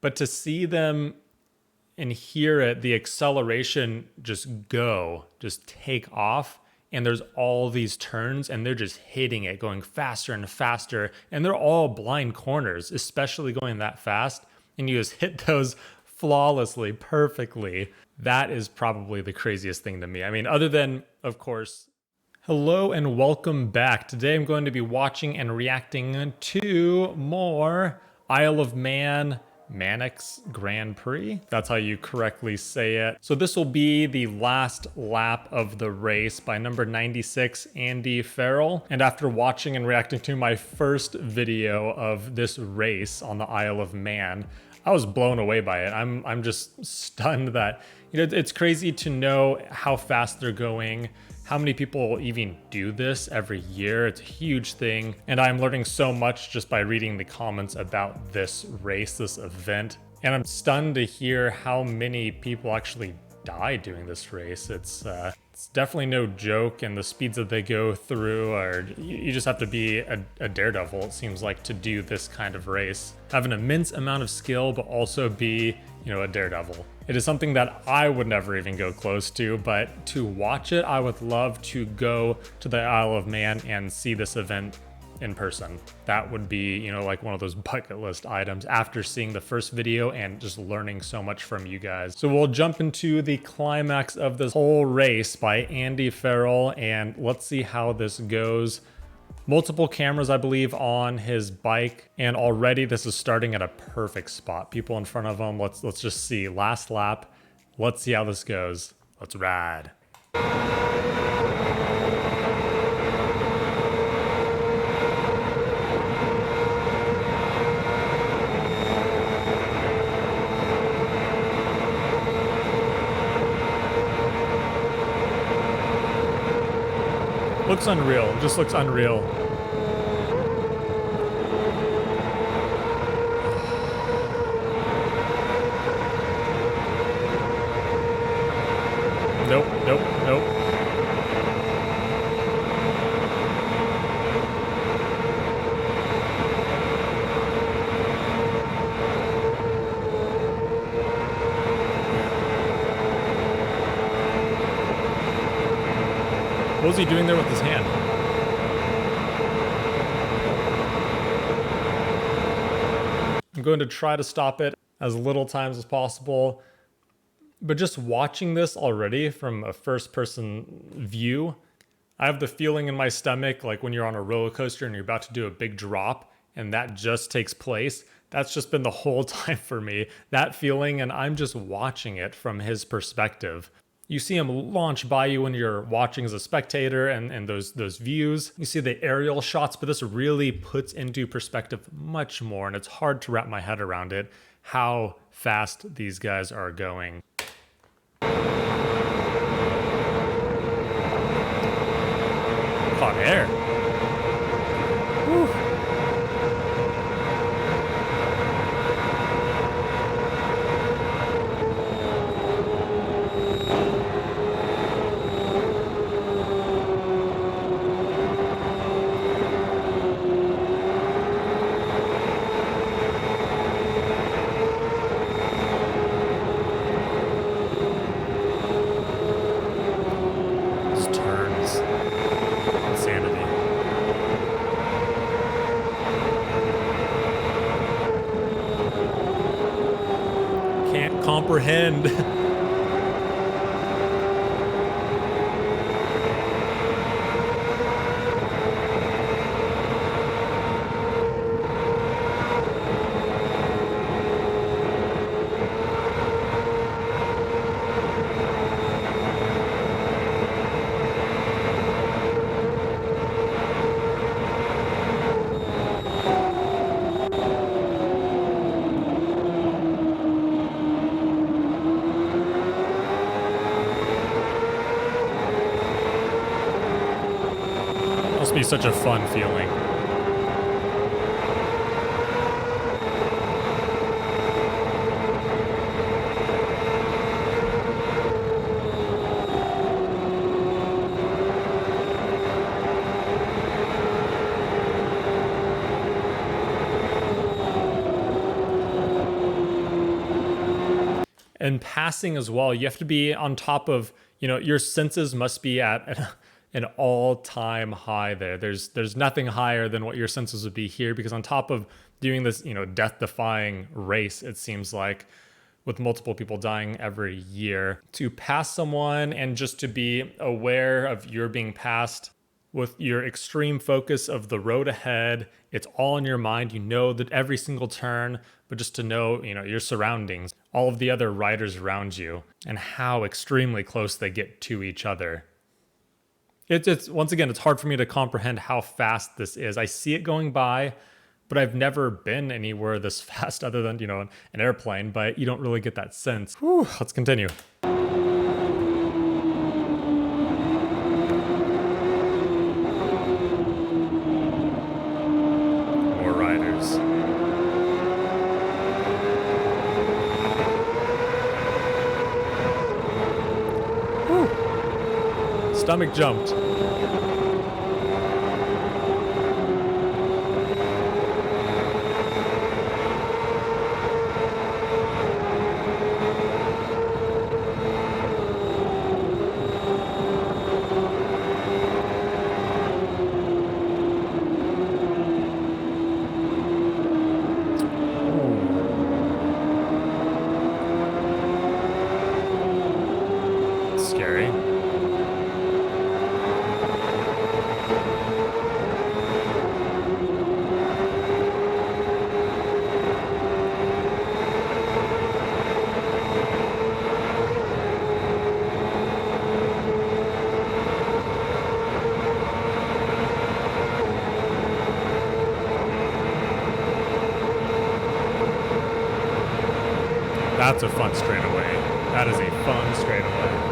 But to see them and hear it, the acceleration just take off. And there's all these turns and they're just hitting it, going faster and faster. And they're all blind corners, especially going that fast. And you just hit those flawlessly, perfectly. That is probably the craziest thing to me. I mean, other than, of course, hello and welcome back. Today I'm going to be watching and reacting to more Isle of Man Manx Grand Prix. That's how you correctly say it. So this will be the last lap of the race by number 96, Andy Farrell. And after watching and reacting to my first video of this race on the Isle of Man, I was blown away by it. I'm just stunned that, it's crazy to know how fast they're going, how many people even do this every year. It's a huge thing. And I'm learning so much just by reading the comments about this race, this event. And I'm stunned to hear how many people actually die doing this race. It's definitely no joke, and the speeds that they go through are, you just have to be a daredevil, it seems like, to do this kind of race. Have an immense amount of skill, but also be, a daredevil. It is something that I would never even go close to, but to watch it, I would love to go to the Isle of Man and see this event in person. That would be, like one of those bucket list items after seeing the first video and just learning so much from you guys. So we'll jump into the climax of this whole race by Andy Farrell, and let's see how this goes. Multiple cameras, I believe, on his bike, and already this is starting at a perfect spot. People in front of him. Let's just see. Last lap. Let's see how this goes. Let's ride. Looks unreal, just looks unreal. Nope, nope, nope. What was he doing there with his hand? I'm going to try to stop it as little times as possible, but just watching this already from a first-person view, I have the feeling in my stomach like when you're on a roller coaster and you're about to do a big drop and that just takes place. That's just been the whole time for me, that feeling, and I'm just watching it from his perspective. You see him launch by you when you're watching as a spectator, and those views. You see the aerial shots, but this really puts into perspective much more, and it's hard to wrap my head around it, how fast these guys are going. Caught air. Whew. Can't comprehend. Must be such a fun feeling. And passing as well, you have to be on top of, your senses must be at an all-time high there. There's nothing higher than what your senses would be here, because on top of doing this, death-defying race, it seems like, with multiple people dying every year, to pass someone and just to be aware of you're being passed with your extreme focus of the road ahead. It's all in your mind. You know that every single turn, but just to know, your surroundings, all of the other riders around you, and how extremely close they get to each other. It's once again, it's hard for me to comprehend how fast this is. I see it going by, but I've never been anywhere this fast other than, an airplane, but you don't really get that sense. Whew, let's continue. More riders. Whew. Stomach jumped. Scary. That's a fun straightaway. That is a fun straightaway.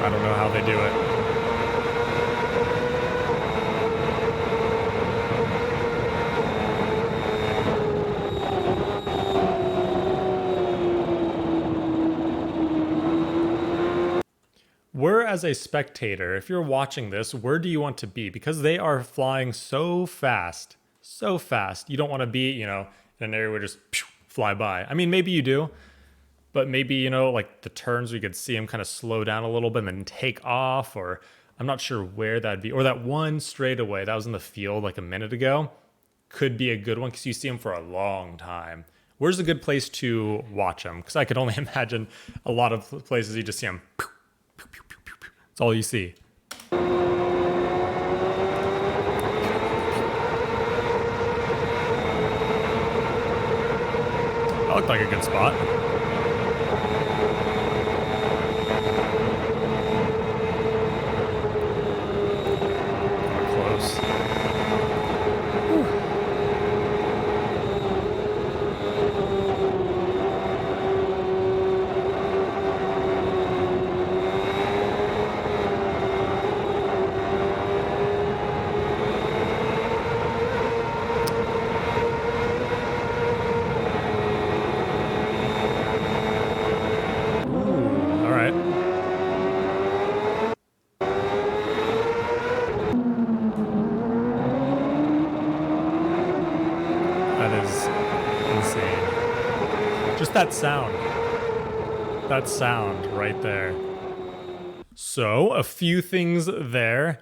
I don't know how they do it. Where, as a spectator, if you're watching this, where do you want to be? Because they are flying so fast, you don't want to be, in an area where just fly by. I mean, maybe you do. But maybe, like the turns, we could see him kind of slow down a little bit and then take off, or I'm not sure where that'd be. Or that one straightaway that was in the field like a minute ago could be a good one because you see him for a long time. Where's a good place to watch him? Because I could only imagine a lot of places you just see him. That's all you see. That looked like a good spot. insane. Just that sound. That sound right there. So, a few things there.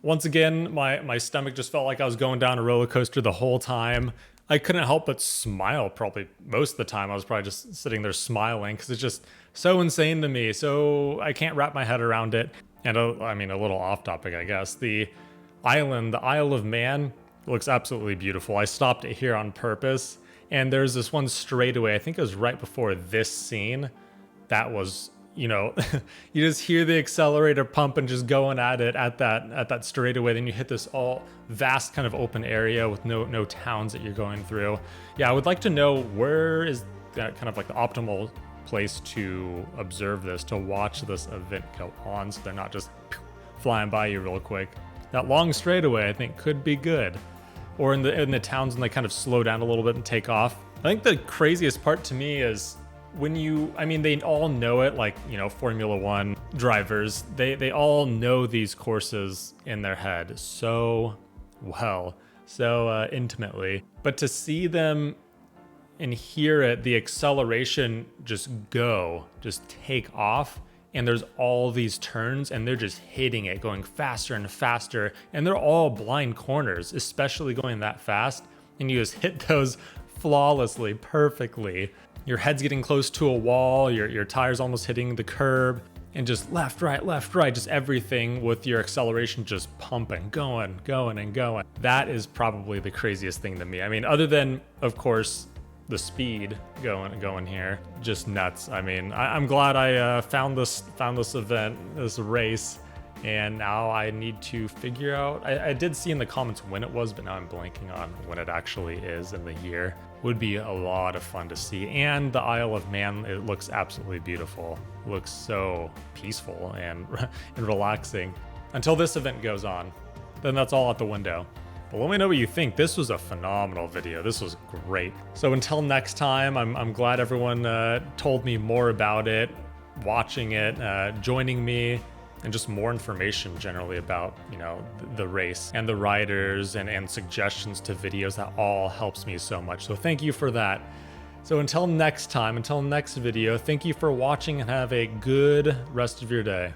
Once again, my stomach just felt like I was going down a roller coaster the whole time. I couldn't help but smile probably most of the time. I was probably just sitting there smiling because it's just so insane to me. So I can't wrap my head around it. And I mean, a little off topic, I guess. The island, the Isle of Man, looks absolutely beautiful. I stopped it here on purpose. And there's this one straightaway, I think it was right before this scene, that was, you know, you just hear the accelerator pump and just going at it at that straightaway. Then you hit this all vast kind of open area with no towns that you're going through. Yeah, I would like to know where is that kind of like the optimal place to observe this, to watch this event go on, so they're not just flying by you real quick. That long straightaway, I think, could be good. Or in the towns when they kind of slow down a little bit and take off. I think the craziest part to me is when I mean, they all know it, like, you know, Formula One drivers, they all know these courses in their head so well, so intimately. But to see them and hear it, the acceleration just take off, and there's all these turns and they're just hitting it, going faster and faster, and they're all blind corners, especially going that fast, and you just hit those flawlessly, perfectly. Your head's getting close to a wall, your tire's almost hitting the curb, and just left, right, just everything with your acceleration just pumping, going. That is probably the craziest thing to me. I mean, other than, of course, the speed going here, just nuts. I mean, I'm glad I found this event, this race, and now I need to figure out. I did see in the comments when it was, but now I'm blanking on when it actually is in the year. Would be a lot of fun to see. And the Isle of Man, it looks absolutely beautiful. It looks so peaceful and relaxing. Until this event goes on, then that's all out the window. But let me know what you think. This was a phenomenal video. This was great. So until next time, I'm glad everyone told me more about it, watching it, joining me, and just more information generally about, you know, the race and the riders and suggestions to videos. That all helps me so much. So thank you for that. So until next time, until next video, thank you for watching and have a good rest of your day.